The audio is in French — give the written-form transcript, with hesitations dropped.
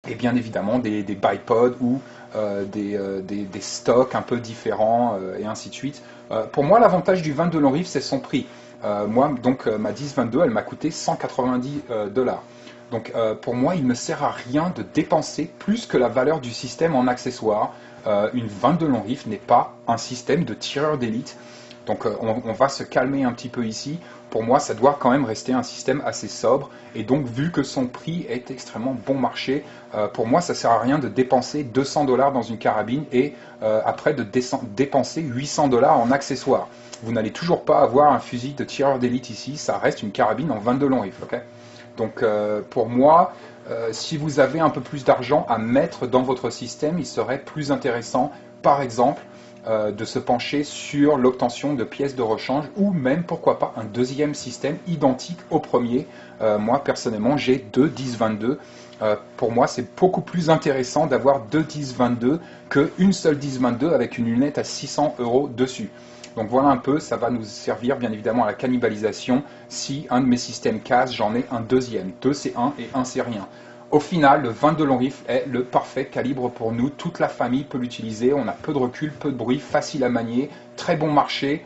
et bien évidemment des bipods ou des stocks un peu différents et ainsi de suite. Pour moi, l'avantage du 22 long riff, c'est son prix. Moi, donc, ma 10-22, elle m'a coûté 190 dollars. Donc, pour moi, il ne sert à rien de dépenser plus que la valeur du système en accessoires. Une 22 long riff n'est pas un système de tireur d'élite. Donc on va se calmer un petit peu ici. Pour moi, ça doit quand même rester un système assez sobre. Et donc, vu que son prix est extrêmement bon marché, pour moi, ça ne sert à rien de dépenser 200 dollars dans une carabine et après de dépenser 800 dollars en accessoires. Vous n'allez toujours pas avoir un fusil de tireur d'élite ici. Ça reste une carabine en 22 long rifle. Okay, donc, pour moi, si vous avez un peu plus d'argent à mettre dans votre système, il serait plus intéressant, par exemple, de se pencher sur l'obtention de pièces de rechange ou même, pourquoi pas, un deuxième système identique au premier. Moi, personnellement, j'ai deux 10-22. Pour moi, c'est beaucoup plus intéressant d'avoir deux 10-22 qu'une seule 10-22 avec une lunette à 600 € dessus. Donc voilà un peu, ça va nous servir bien évidemment à la cannibalisation. Si un de mes systèmes casse, j'en ai un deuxième. Deux c'est un et un c'est rien. Au final, le 22 long rifle est le parfait calibre pour nous. Toute la famille peut l'utiliser. On a peu de recul, peu de bruit, facile à manier, très bon marché.